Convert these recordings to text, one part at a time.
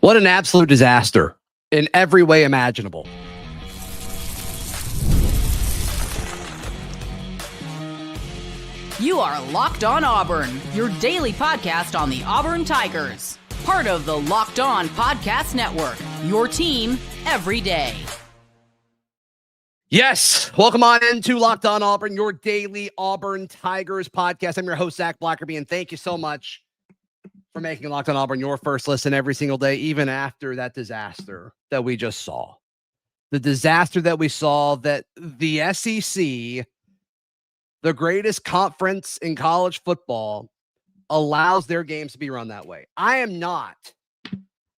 What an absolute disaster in every way imaginable. You are Locked On Auburn, your daily podcast on the Auburn Tigers. Part of the Locked On Podcast Network, your team every day. Yes, welcome on into Locked On Auburn, your daily Auburn Tigers podcast. I'm your host, Zac Blackerby, and thank you so much for making Locked On Auburn your first listen every single day, even after that disaster that we just saw. The disaster that we saw that the SEC, the greatest conference in college football, allows their games to be run that way. I am not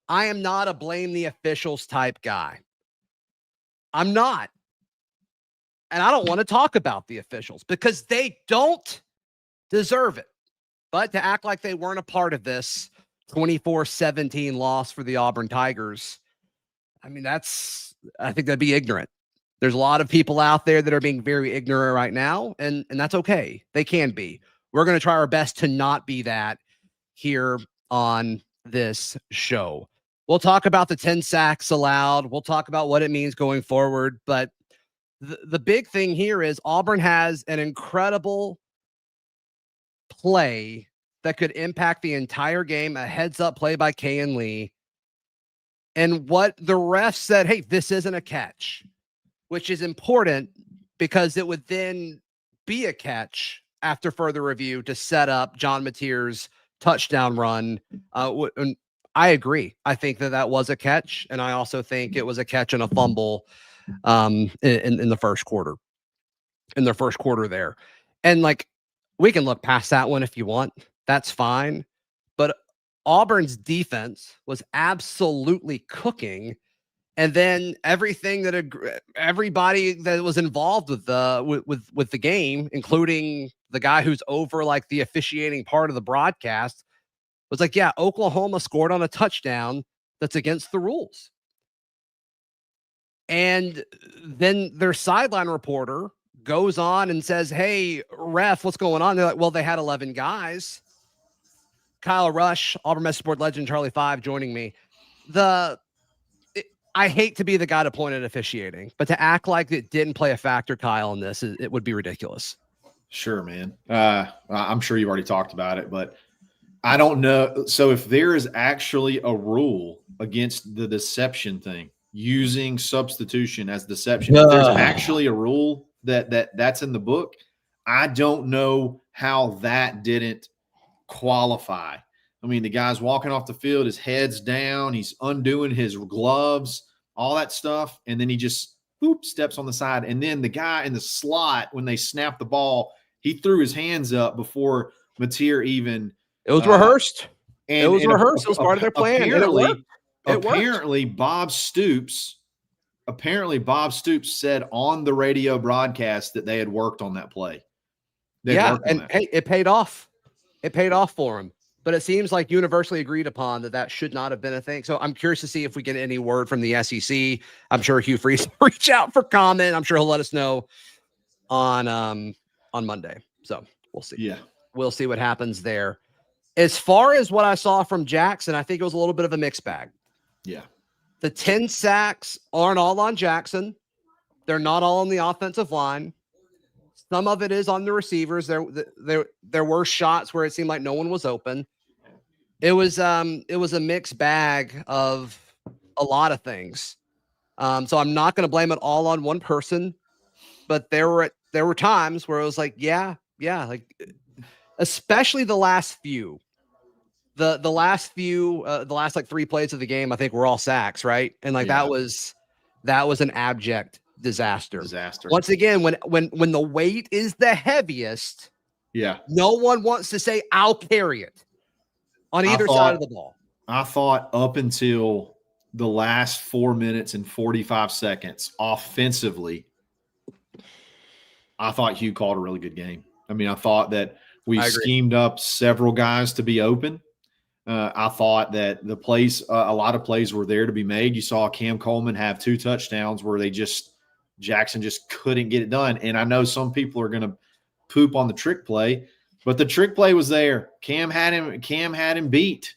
a blame the officials type guy. I'm not. And I don't want to talk about the officials because they don't deserve it. But to act like they weren't a part of this 24-17 loss for the Auburn Tigers, I mean, I think that'd be ignorant. There's a lot of people out there that are being very ignorant right now, and that's okay. They can be. We're going to try our best to not be that here on this show. We'll talk about the 10 sacks allowed. We'll talk about what it means going forward. But the big thing here is Auburn has an incredible play that could impact the entire game, a heads-up play by Kayin Lee. And what the ref said, hey, this isn't a catch, which is important because it would then be a catch after further review to set up John Mateer's touchdown run. And I agree. I think that was a catch, and I also think it was a catch and a fumble in the first quarter. In the first quarter there. And like, we can look past that one if you want. That's fine. But Auburn's defense was absolutely cooking. And then everything that everybody that was involved with the game, including the guy who's over like the officiating part of the broadcast, was like, yeah, Oklahoma scored on a touchdown that's against the rules. And then their sideline reporter goes on and says, hey, ref, what's going on? They're like, well, they had 11 guys. Kyle Rush, Auburn Message Board legend, Charlie 5 joining me. I hate to be the guy to point at officiating, but to act like it didn't play a factor, Kyle, in this, it would be ridiculous. Sure, man. I'm sure you've already talked about it, but I don't know. So if there is actually a rule against the deception thing, using substitution as deception, if there's actually a rule that's in the book, I don't know how that didn't qualify. I mean, the guy's walking off the field, his head's down, he's undoing his gloves, all that stuff, and then he just steps on the side. And then the guy in the slot, when they snapped the ball, he threw his hands up before Mateer even. It was rehearsed. It was rehearsed. It was part of their plan. Apparently, Bob Stoops said on the radio broadcast that they had worked on that play. Hey, it paid off. It paid off for him. But it seems like universally agreed upon that should not have been a thing. So I'm curious to see if we get any word from the SEC. I'm sure Hugh Freeze will reach out for comment. I'm sure he'll let us know on Monday. So we'll see. Yeah. We'll see what happens there. As far as what I saw from Jackson, I think it was a little bit of a mixed bag. Yeah. The 10 sacks aren't all on Jackson. They're not all on the offensive line. Some of it is on the receivers. There were shots where it seemed like no one was open. It was a mixed bag of a lot of things. So I'm not going to blame it all on one person, but there were times where it was like, yeah, like especially the last few. The last like 3 plays of the game, I think were all sacks, right? And like that was an abject disaster. Once again, when the weight is the heaviest, no one wants to say I'll carry it on either side of the ball. I thought up until the last 4 minutes and 45 seconds offensively, I thought Hugh called a really good game. I mean, I thought that we schemed up several guys to be open. I thought that the plays, a lot of plays were there to be made. You saw Cam Coleman have 2 touchdowns where Jackson just couldn't get it done. And I know some people are going to poop on the trick play, but the trick play was there. Cam had him beat,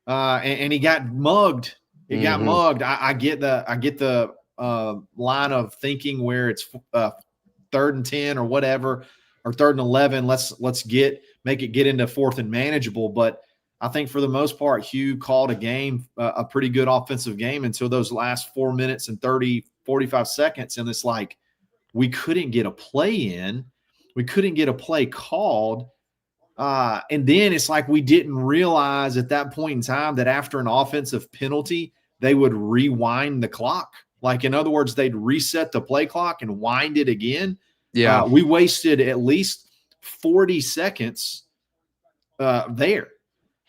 and he got mugged It got mugged. I get the line of thinking where it's 3rd and 10 or whatever, or 3rd and 11. Let's make it get into 4th and manageable. But I think for the most part, Hugh called a pretty good offensive game until those last 4 minutes and 45 seconds. And it's like, we couldn't get a play in. We couldn't get a play called. And then it's like we didn't realize at that point in time that after an offensive penalty, they would rewind the clock. Like, in other words, they'd reset the play clock and wind it again. Yeah. We wasted at least 40 seconds there.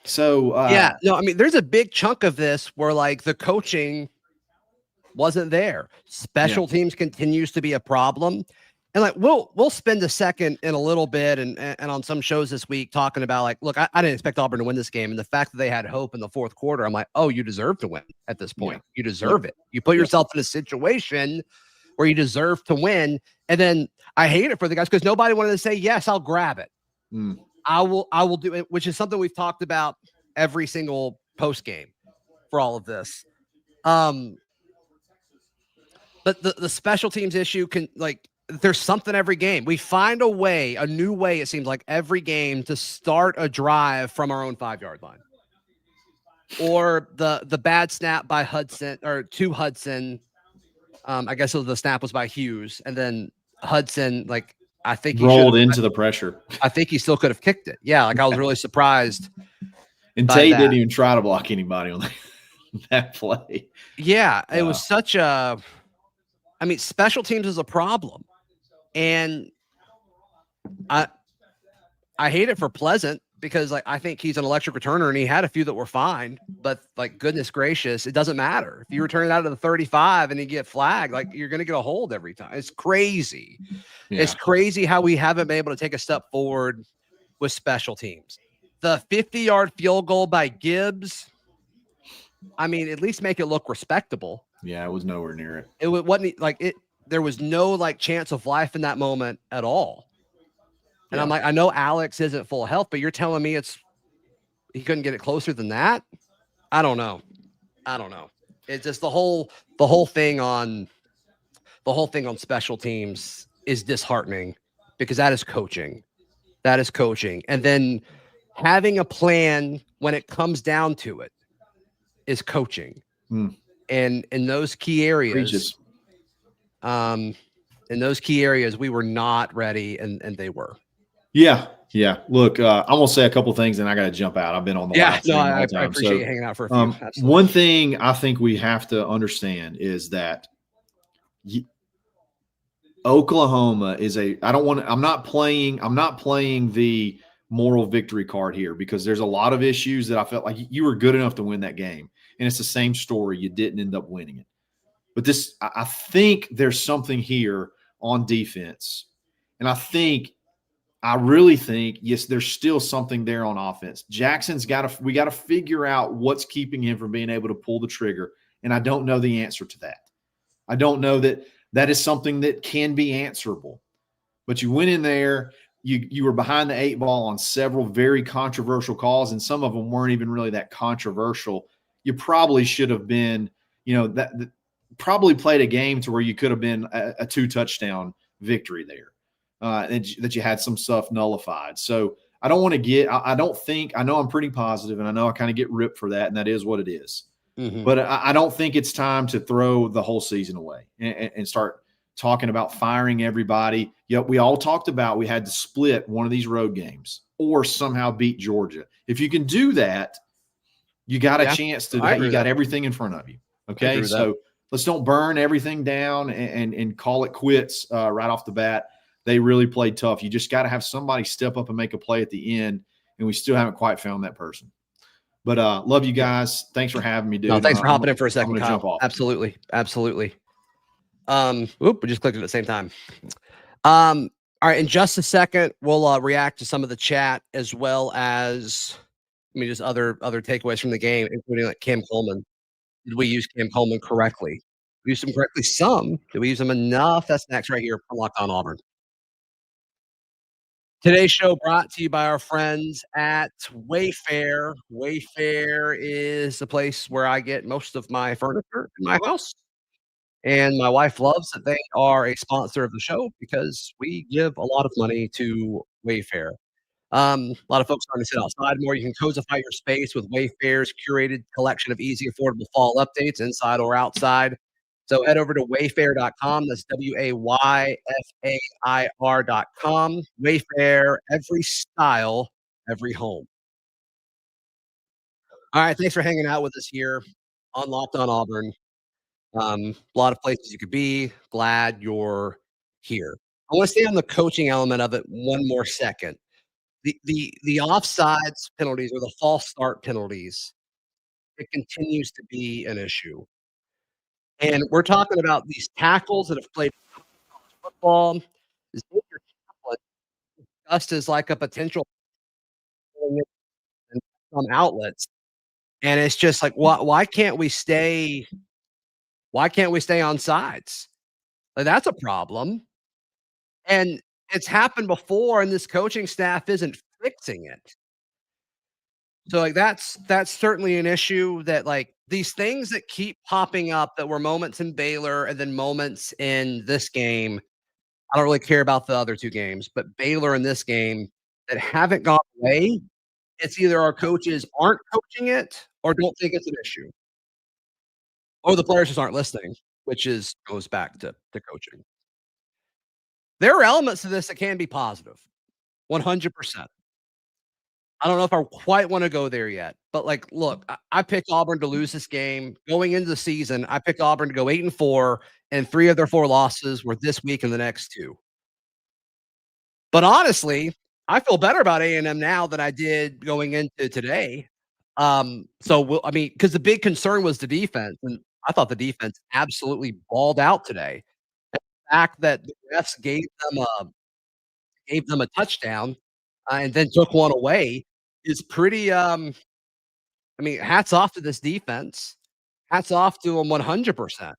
So, there's a big chunk of this where, like, the coaching wasn't there. Special teams continues to be a problem. And, like, we'll spend a second in a little bit and on some shows this week talking about, like, look, I didn't expect Auburn to win this game. And the fact that they had hope in the 4th quarter, I'm like, oh, you deserve to win at this point. You deserve it. You put yourself in a situation where you deserve to win. And then I hate it for the guys because nobody wanted to say, yes, I'll grab it. I will do it, which is something we've talked about every single post game for all of this. But the special teams issue there's something every game. We find a new way, it seems like, every game to start a drive from our own 5-yard line. Or the bad snap by Hudson to Hudson. I guess the snap was by Hughes, and then Hudson, like, I think he rolled into the pressure. I think he still could have kicked it. Yeah, like, I was really surprised. And Tate didn't even try to block anybody on that play. Yeah, it was such a – I mean, special teams is a problem. And I hate it for Pleasant because, like, I think he's an electric returner, and he had a few that were fine. But, like, goodness gracious, it doesn't matter. If you return it out of the 35 and you get flagged, like, you're going to get a hold every time. It's crazy. Yeah. It's crazy how we haven't been able to take a step forward with special teams. The 50-yard field goal by Gibbs, I mean, at least make it look respectable. Yeah, it was nowhere near it. It wasn't like it. There was no, like, chance of life in that moment at all. And I'm like, I know Alex isn't full health, but you're telling me he couldn't get it closer than that? I don't know. It's just the whole thing on special teams is disheartening because that is coaching. And then having a plan when it comes down to it is coaching. And in those key areas, we were not ready, and they were. Yeah. Look, I'm gonna say a couple things, and I got to jump out. I've been on the I appreciate you hanging out for a few. One thing I think we have to understand is that Oklahoma is I'm not playing the moral victory card here because there's a lot of issues that I felt like you were good enough to win that game, and it's the same story. You didn't end up winning it. But I think there's something here on defense. And I really think, yes, there's still something there on offense. Jackson's we got to figure out what's keeping him from being able to pull the trigger. And I don't know the answer to that. I don't know that is something that can be answerable. But you went in there, you were behind the 8 ball on several very controversial calls, and some of them weren't even really that controversial. You probably should have been, probably played a game to where you could have been a 2-touchdown victory there, that you had some stuff nullified. So I don't want to I know I'm pretty positive, and I know I kind of get ripped for that, and that is what it is. But I don't think it's time to throw the whole season away and start talking about firing everybody. Yep, we all talked about we had to split one of these road games or somehow beat Georgia. If you can do that, you got a chance to – you got everything in front of you. Okay, so – let's don't burn everything down and call it quits right off the bat. They really played tough. You just got to have somebody step up and make a play at the end, and we still haven't quite found that person. But love you guys. Thanks for having me, dude. No, thanks for hopping in for a second, Kyle. Jump off. Absolutely. We just clicked it at the same time. All right, in just a second, we'll react to some of the chat as well as just other takeaways from the game, including like Cam Coleman. Did we use Cam Coleman correctly? We used him correctly some. Did we use him enough? That's next right here from Locked On Auburn. Today's show brought to you by our friends at Wayfair. Wayfair is the place where I get most of my furniture in my house, and my wife loves that they are a sponsor of the show because we give a lot of money to Wayfair. A lot of folks starting to sit outside more. You can codify your space with Wayfair's curated collection of easy, affordable fall updates, inside or outside. So head over to wayfair.com. That's Wayfair.com. Wayfair, every style, every home. All right. Thanks for hanging out with us here on Locked On Auburn. A lot of places you could be. Glad you're here. I want to stay on the coaching element of it one more second. The offsides penalties or the false start penalties, it continues to be an issue. And we're talking about these tackles that have played football. Xavier Kaplan just as like a potential in some outlets. And it's just like, why can't we stay on sides? Like, that's a problem. And it's happened before, and this coaching staff isn't fixing it. So, like, that's certainly an issue that, like, these things that keep popping up that were moments in Baylor and then moments in this game. I don't really care about the other 2 games, but Baylor in this game that haven't gone away, it's either our coaches aren't coaching it or don't think it's an issue, or the players just aren't listening, which goes back to coaching. There are elements to this that can be positive, 100%. I don't know if I quite wanna go there yet, but, like, look, I picked Auburn to lose this game. Going into the season, I picked Auburn to go 8-4, and 3 of their 4 losses were this week and the next 2. But honestly, I feel better about A&M now than I did going into today. I mean, because the big concern was the defense, and I thought the defense absolutely balled out today. The fact that the refs gave them a touchdown, and then took one away is pretty, I mean, hats off to this defense. Hats off to them 100%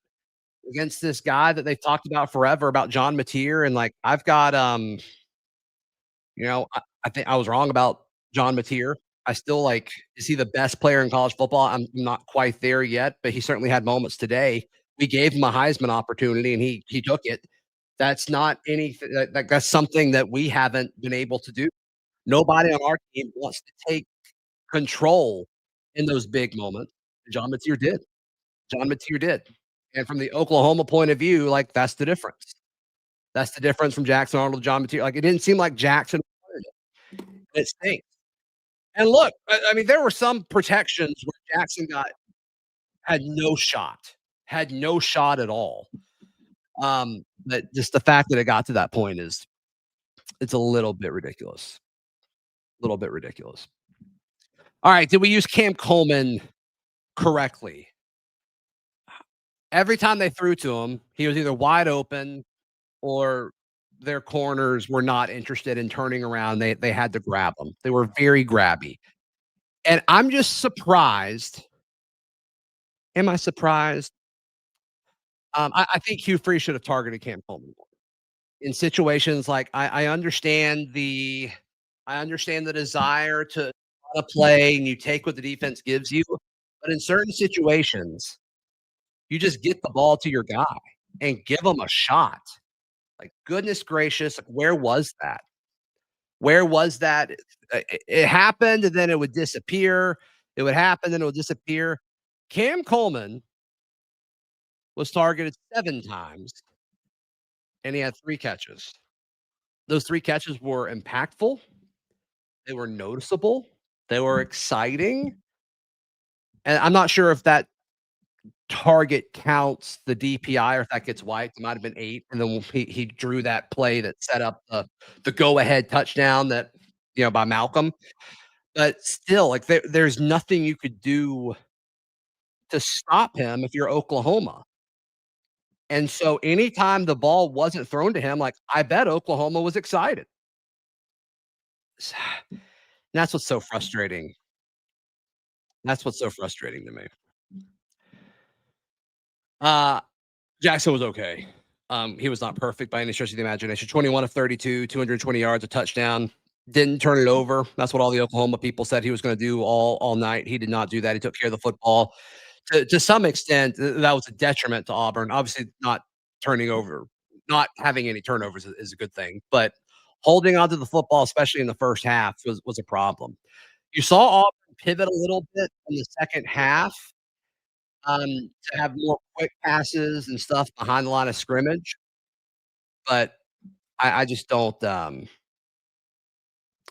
against this guy that they've talked about forever, about John Mateer, and, like, I've got, I think I was wrong about John Mateer. I still like, is he the best player in college football? I'm not quite there yet, but he certainly had moments today. We gave him a Heisman opportunity, and he took it. That's not anything that's something that we haven't been able to do. Nobody on our team wants to take control in those big moments. John Mateer did. John Mateer did. And from the Oklahoma point of view, like, that's the difference. That's the difference from Jackson Arnold to John Mateer. Like, it didn't seem like Jackson wanted it. It stinks. And look, I mean, there were some protections where Jackson had no shot at all. But just the fact that it got to that point it's a little bit ridiculous. A little bit ridiculous. All right, did we use Cam Coleman correctly? Every time they threw to him, he was either wide open or their corners were not interested in turning around. They had to grab him. They were very grabby. And I'm just surprised. Am I surprised? I think Hugh Freeze should have targeted Cam Coleman more. In situations like I understand the desire to play and you take what the defense gives you, but in certain situations, you just get the ball to your guy and give him a shot. Like, goodness gracious, like, where was that? Where was that? It happened, and then it would disappear. It would happen, and it would disappear. Cam Coleman was targeted 7 times, and he had 3 catches. Those 3 catches were impactful. They were noticeable. They were exciting. And I'm not sure if that target counts the DPI or if that gets wiped. It might have been 8, and then he drew that play that set up the go-ahead touchdown by Malcolm. But still, like, there's nothing you could do to stop him if you're Oklahoma. And so anytime the ball wasn't thrown to him, like, I bet Oklahoma was excited. And that's what's so frustrating. That's what's so frustrating to me. Jackson was okay. He was not perfect by any stretch of the imagination. 21 of 32, 220 yards, a touchdown. Didn't turn it over. That's what all the Oklahoma people said he was going to do all night. He did not do that. He took care of the football. To some extent, that was a detriment to Auburn. Obviously, not turning over, not having any turnovers is a good thing, but holding on to the football, especially in the first half, was a problem. You saw Auburn pivot a little bit in the second half, to have more quick passes and stuff behind the line of scrimmage, but I just don't,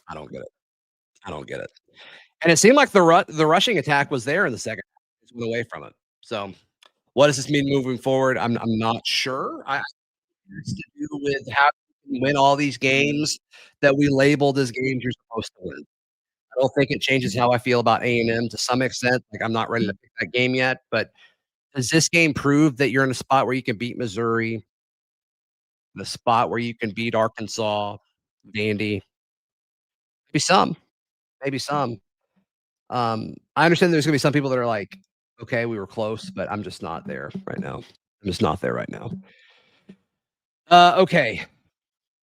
I don't get it. I don't get it. And it seemed like the rushing attack was there in the second half. Just went away from it. So, what does this mean moving forward? I'm not sure. I It's to do with how you can win all these games that we labeled as games you're supposed to win. I don't think it changes how I feel about A&M to some extent. Like, I'm not ready to pick that game yet, but does this game prove that you're in a spot where you can beat Missouri, the spot where you can beat Arkansas, Vandy? Maybe some, maybe some. I understand there's gonna be some people that are like, "Okay, we were close," but I'm just not there right now. I'm just not there right now. Okay.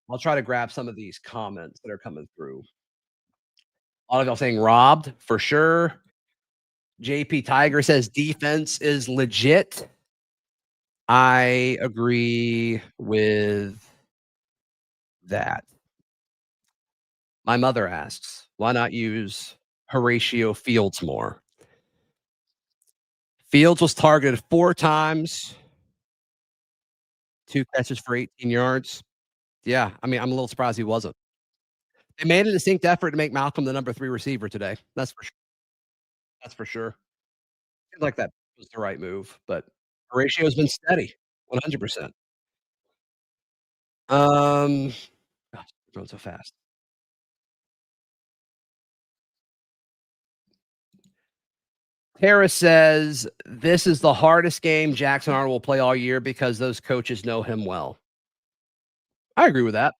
I'll try to grab some of these comments that are coming through. A lot of y'all saying robbed for sure. JP Tiger says defense is legit. I agree with that. My mother asks, why not use Horatio Fields more? Fields was targeted 4 times, 2 catches for 18 yards. Yeah, I mean, I'm a little surprised he wasn't. They made a distinct effort to make Malcolm the number 3 receiver today. That's for sure. That's for sure. Seems like that was the right move, but Horatio's been steady, 100%. Um, gosh, we're going so fast. Tara says, "This is the hardest game Jackson Arnold will play all year because those coaches know him well." I agree with that.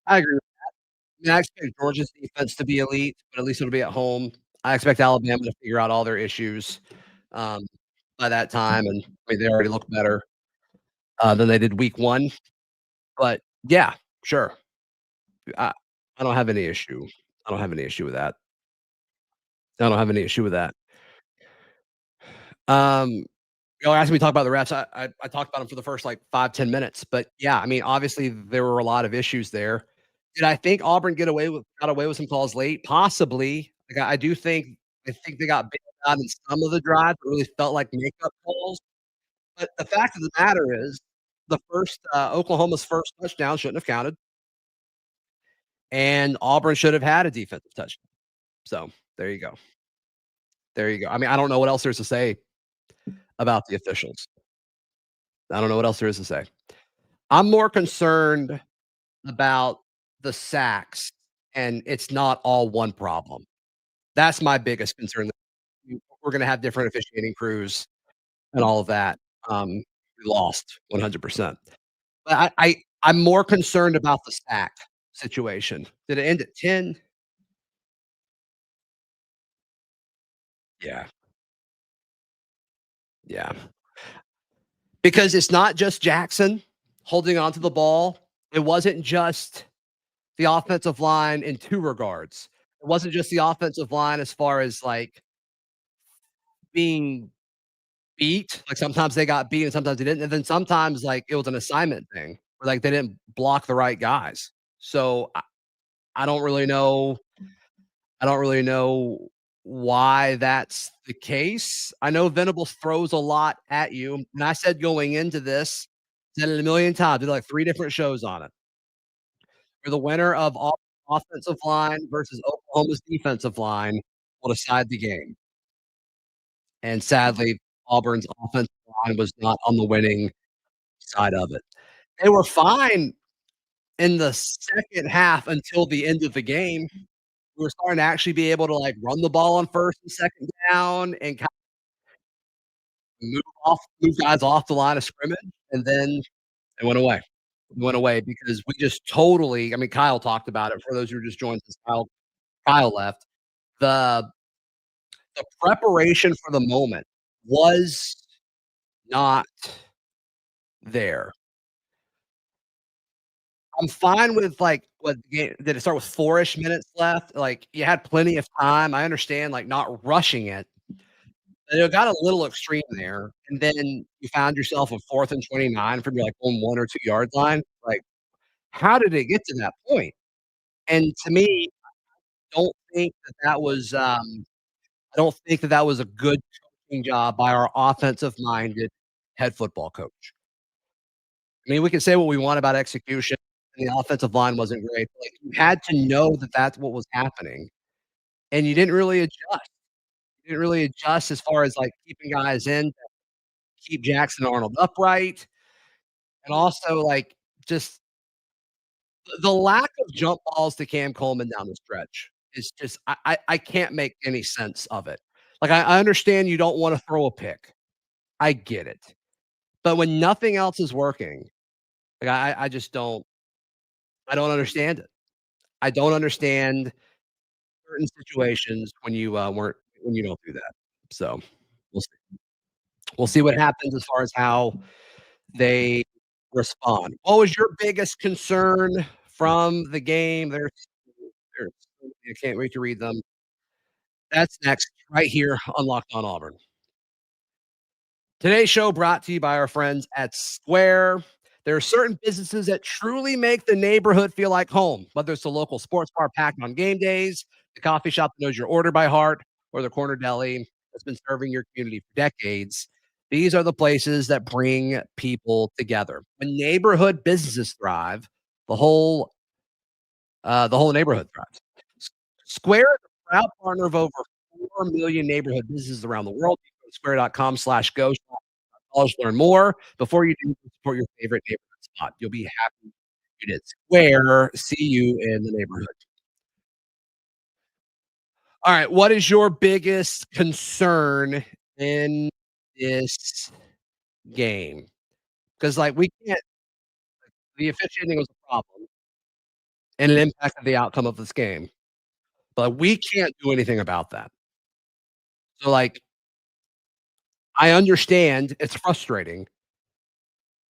I agree. I mean, I expect Georgia's defense to be elite, but at least it'll be at home. I expect Alabama to figure out all their issues, um, by that time, and I mean, they already look better, than they did week 1, but yeah, sure. I I don't have any issue. I don't have any issue with that. I don't have any issue with that. Um, Y'all asked me to talk about the refs. I talked about them for the first, like, 5, 10 minutes, but, yeah, I mean, obviously, there were a lot of issues there. Did I think Auburn got away with some calls late? Possibly. Like, I think they got bailed out in some of the drives, but really felt like makeup calls. But the fact of the matter is, Oklahoma's first touchdown shouldn't have counted, and Auburn should have had a defensive touchdown. So, there you go. There you go. I mean, I don't know what else there's to say about the officials. I don't know what else there is to say. I'm more concerned about the sacks, and it's not all one problem. That's my biggest concern. We're gonna have different officiating crews and all of that. We lost 100%. But I'm more concerned about the sack situation. Did it end at 10? Yeah, yeah. Because it's not just Jackson holding on to the ball. It wasn't just the offensive line in 2 regards. It wasn't just the offensive line as far as, like, being beat, like, sometimes they got beat and sometimes they didn't, and then sometimes, like, it was an assignment thing where, like, they didn't block the right guys. So, I don't really know I don't really know why that's the case. I know Venables throws a lot at you, and I said going into this, said it a million times, did, like, 3 different shows on it. For the winner of offensive line versus Oklahoma's defensive line will decide the game. And sadly, Auburn's offensive line was not on the winning side of it. They were fine in the second half until the end of the game. We were starting to actually be able to, like, run the ball on 1st and 2nd down and kinda move guys off the line of scrimmage, and then it went away. It went away because we just totally, I mean, Kyle talked about it for those who just joined since Kyle left. The the preparation for the moment was not there. I'm fine with, like, what game did it start with 4-ish minutes left? Like, you had plenty of time. I understand, like, not rushing it. And it got a little extreme there, and then you found yourself a 4th and 29 from your, like, own 1 or 2 yard line. Like, how did it get to that point? And to me, don't think that that was, I don't think that that was a good coaching job by our offensive-minded head football coach. I mean, we can say what we want about execution, and the offensive line wasn't great. Like, you had to know that that's what was happening, and you didn't really adjust. You didn't really adjust as far as, like, keeping guys in to keep Jackson Arnold upright, and also, like, just the lack of jump balls to Cam Coleman down the stretch is just I can't make any sense of it. Like, I understand you don't wanna throw a pick. I get it. But when nothing else is working, like, I just I don't understand it. I don't understand certain situations when you, weren't when you don't do that. So, we'll see. We'll see what happens as far as how they respond. What was your biggest concern from the game? There's I can't wait to read them. That's next, right here on Locked On Auburn. Today's show brought to you by our friends at Square. There are certain businesses that truly make the neighborhood feel like home, whether it's the local sports bar packed on game days, the coffee shop that knows your order by heart, or the corner deli that's been serving your community for decades. These are the places that bring people together. When neighborhood businesses thrive, the whole neighborhood thrives. S- Square is a proud partner of over 4 million neighborhood businesses around the world. You go to square.com/go dollars learn more. Before you do, support your favorite neighborhood spot. You'll be happy you did. Square, see you in the neighborhood. All right, what is your biggest concern in this game? Because, like, we can't the officiating was a problem, and it impacted the outcome of this game, but we can't do anything about that. So, like, I understand it's frustrating,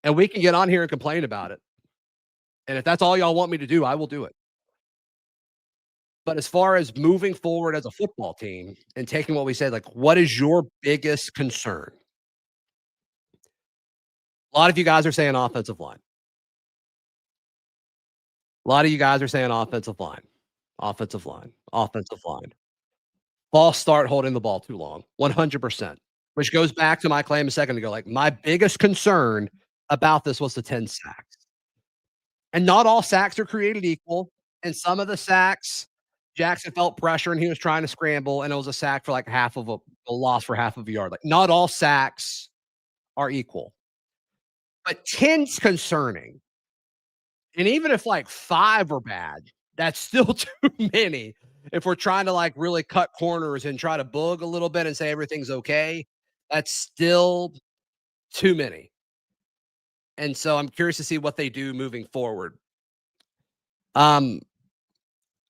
and we can get on here and complain about it, and if that's all y'all want me to do, I will do it. But as far as moving forward as a football team and taking what we said, like, what is your biggest concern? A lot of you guys are saying offensive line. A lot of you guys are saying offensive line, offensive line, offensive line. False start holding the ball too long, 100%, which goes back to my claim a second ago. Like, my biggest concern about this was the 10 sacks. And not all sacks are created equal. And some of the sacks, Jackson felt pressure and he was trying to scramble, and it was a sack for like a loss for half of a yard. Like, not all sacks are equal, but 10's concerning. And even if like 5 are bad, that's still too many. If we're trying to like really cut corners and try to boog a little bit and say everything's okay, that's still too many. And so I'm curious to see what they do moving forward. Um,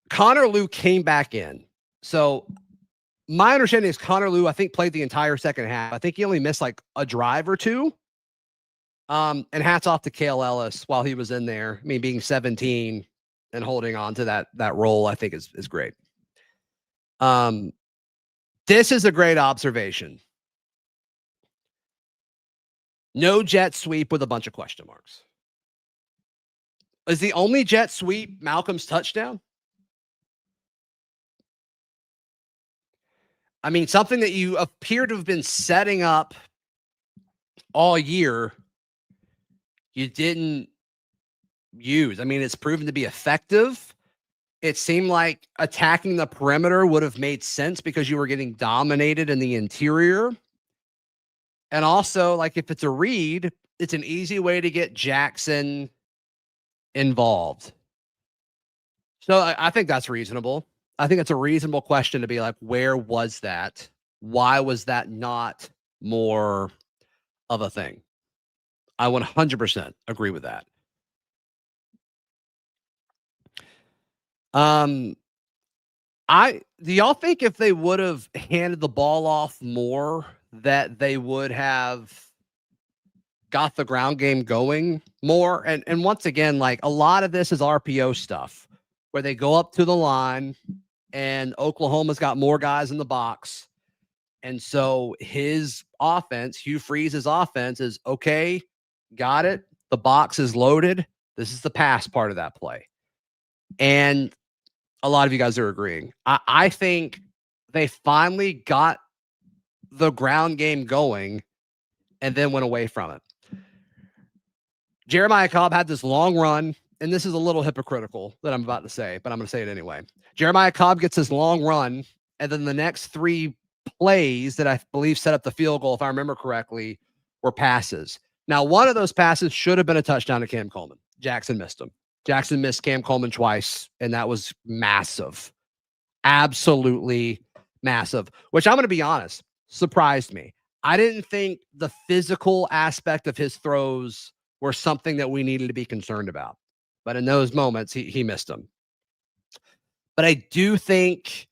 Connor Lew came back in. So my understanding is Connor Lew, I think, played the entire second half. I think he only missed like a drive or two. And hats off to Kale Ellis while he was in there. I mean, being 17 and holding on to that role, I think is great. This is a great observation. No jet sweep with a bunch of question marks. Is the only jet sweep Malcolm's touchdown? I mean, something that you appear to have been setting up all year, you didn't use. I mean, it's proven to be effective. It seemed like attacking the perimeter would have made sense because you were getting dominated in the interior. And also, like, if it's a read, it's an easy way to get Jackson involved. So I think that's reasonable. I think it's a reasonable question to be like, where was that? Why was that not more of a thing? I 100% agree with that. Um, do y'all think if they would have handed the ball off more, that they would have got the ground game going more. And once again, like a lot of this is RPO stuff where they go up to the line and Oklahoma's got more guys in the box. And so his offense, Hugh Freeze's offense is okay. Got it. The box is loaded. This is the pass part of that play. And a lot of you guys are agreeing. I think they finally got the ground game going and then went away from it. Jeremiah Cobb had this long run, and this is a little hypocritical that I'm about to say, but I'm going to say it anyway. Jeremiah Cobb gets his long run, and then the next 3 plays that I believe set up the field goal, if I remember correctly, were passes. Now, one of those passes should have been a touchdown to Cam Coleman. Jackson missed him. Jackson missed Cam Coleman twice, and that was massive. Absolutely massive, which I'm going to be honest, surprised me. I didn't think the physical aspect of his throws were something that we needed to be concerned about. But in those moments, he missed them. But I do think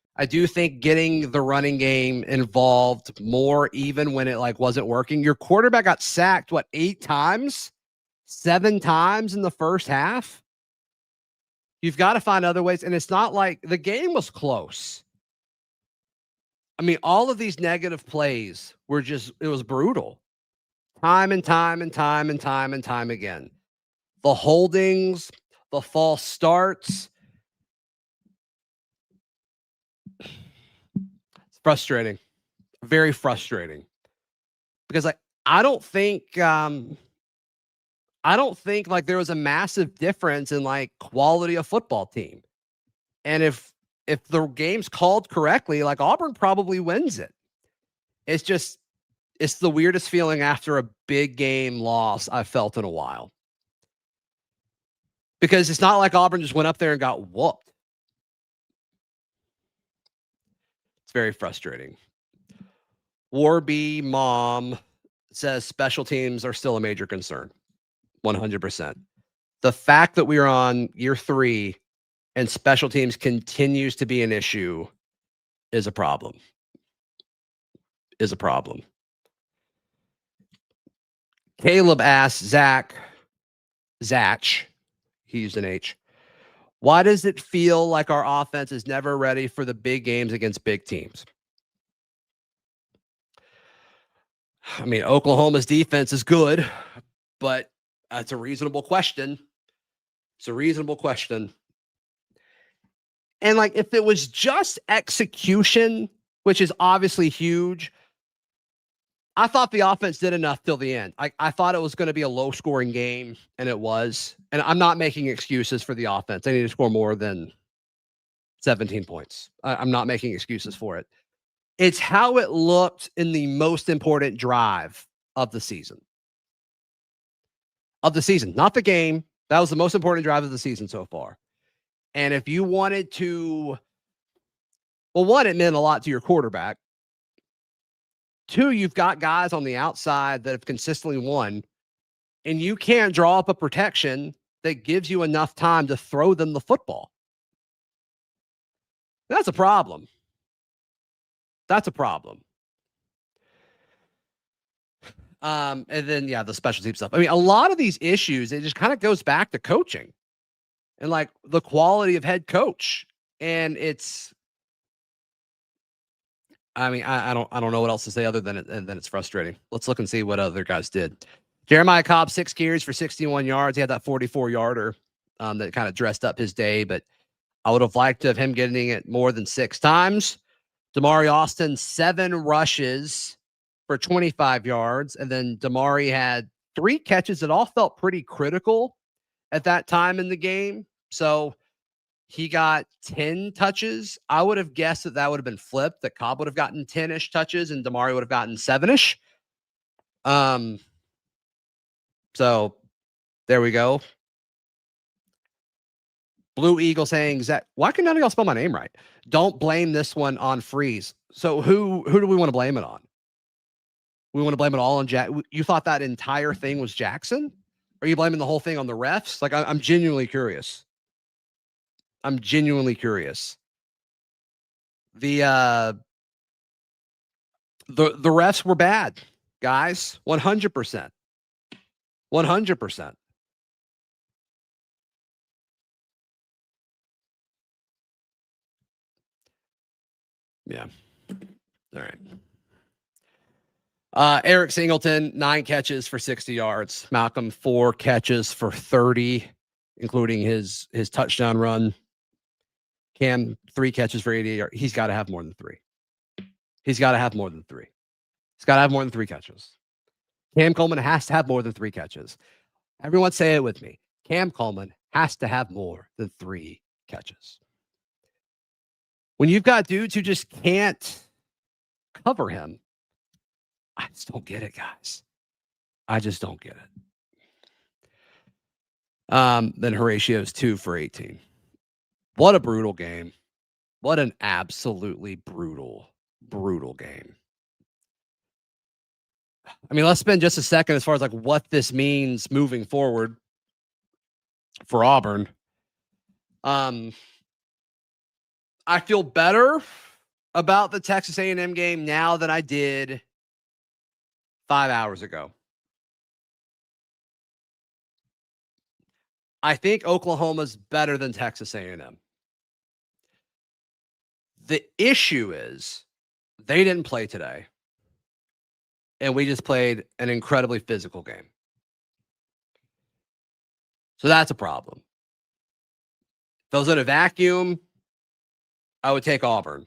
getting the running game involved more, even when it like wasn't working. Your quarterback got sacked, 8 times? 7 times in the first half? You've got to find other ways. And it's not like the game was close. I mean, all of these negative plays were it was brutal. Time and time again. The holdings, the false starts. It's frustrating. Very frustrating. Because I don't think like there was a massive difference in like quality of football team. And if the game's called correctly, like Auburn probably wins it. It's the weirdest feeling after a big game loss I've felt in a while. Because it's not like Auburn just went up there and got whooped. It's very frustrating. Warby Mom says special teams are still a major concern. 100%. The fact that we are on year 3 and special teams continues to be an issue is a problem. Caleb asks Zach, he used an H. Why does it feel like our offense is never ready for the big games against big teams? I mean, Oklahoma's defense is good, but that's a reasonable question. It's a reasonable question. And like, if it was just execution, which is obviously huge, I thought the offense did enough till the end. I thought it was going to be a low-scoring game, and it was. And I'm not making excuses for the offense. They need to score more than 17 points. I'm not making excuses for it. It's how it looked in the most important drive of the season. Not the game. That was the most important drive of the season so far. And if you wanted to, well, 1, it meant a lot to your quarterback. 2, you've got guys on the outside that have consistently won, and you can't draw up a protection that gives you enough time to throw them the football. That's a problem. And then, the special team stuff. I mean, a lot of these issues, it just kind of goes back to coaching and like the quality of head coach. And it's, I mean, I don't know what else to say other than it's frustrating. Let's look and see what other guys did. Jeremiah Cobb, 6 carries for 61 yards. He had that 44-yarder that kind of dressed up his day, but I would have liked to have him getting it more than 6 times. Damari Austin, 7 rushes for 25 yards. And then Damari had 3 catches that all felt pretty critical at that time in the game. So he got 10 touches. I would have guessed that would have been flipped, that Cobb would have gotten 10-ish touches and Damari would have gotten 7-ish. So there we go. Blue Eagle saying, Zach, why can none of y'all spell my name right? Don't blame this one on Freeze. So who do we want to blame it on? We want to blame it all on Jack. You thought that entire thing was Jackson? Are you blaming the whole thing on the refs? Like, I'm genuinely curious. The refs were bad, guys. 100%. 100%. Yeah. All right. Eric Singleton, 9 catches for 60 yards. Malcolm, 4 catches for 30, including his touchdown run. Cam, 3 catches for 88 yards. He's got to have more than 3. He's got to have more than 3. He's got to have more than 3 catches. Cam Coleman has to have more than 3 catches. Everyone say it with me. Cam Coleman has to have more than 3 catches. When you've got dudes who just can't cover him, I just don't get it, guys. I just don't get it. Then Horatio's 2 for 18. What a brutal game. What an absolutely brutal game. I mean, let's spend just a second as far as like what this means moving forward for Auburn. I feel better about the Texas A&M game now than I did 5 hours ago. I think Oklahoma's better than Texas A&M. The issue is they didn't play today, and we just played an incredibly physical game. So that's a problem. If I was in a vacuum, I would take Auburn.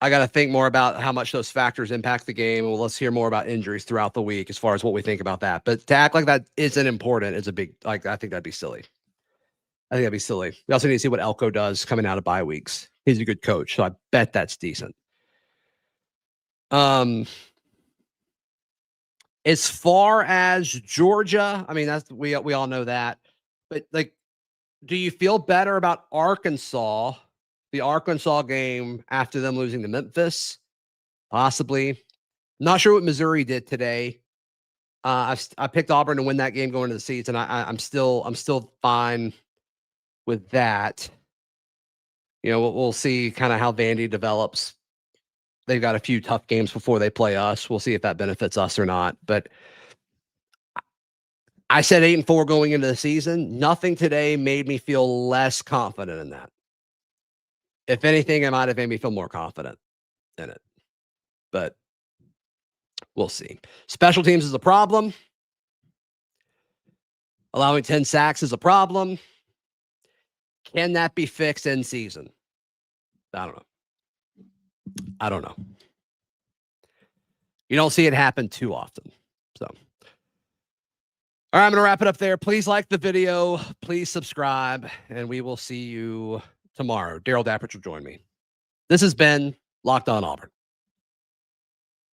I got to think more about how much those factors impact the game. Well, let's hear more about injuries throughout the week as far as what we think about that. But to act like that isn't important is a big, like, I think that'd be silly. We also need to see what Elko does coming out of bye weeks. He's a good coach, so I bet that's decent. As far as Georgia, I mean, that's we all know that. But like, do you feel better about Arkansas, the Arkansas game after them losing to Memphis? Possibly. Not sure what Missouri did today. I picked Auburn to win that game going into the season. I'm still fine with that. You know, we'll see kind of how Vandy develops. They've got a few tough games before they play us. We'll see if that benefits us or not. But I said 8-4 going into the season. Nothing today made me feel less confident in that. If anything, it might have made me feel more confident in it. But we'll see. Special teams is a problem. Allowing 10 sacks is a problem. Can that be fixed in season? I don't know. You don't see it happen too often. So, all right, I'm going to wrap it up there. Please like the video. Please subscribe, and we will see you tomorrow. Daryl Dappert will join me. This has been Locked On Auburn.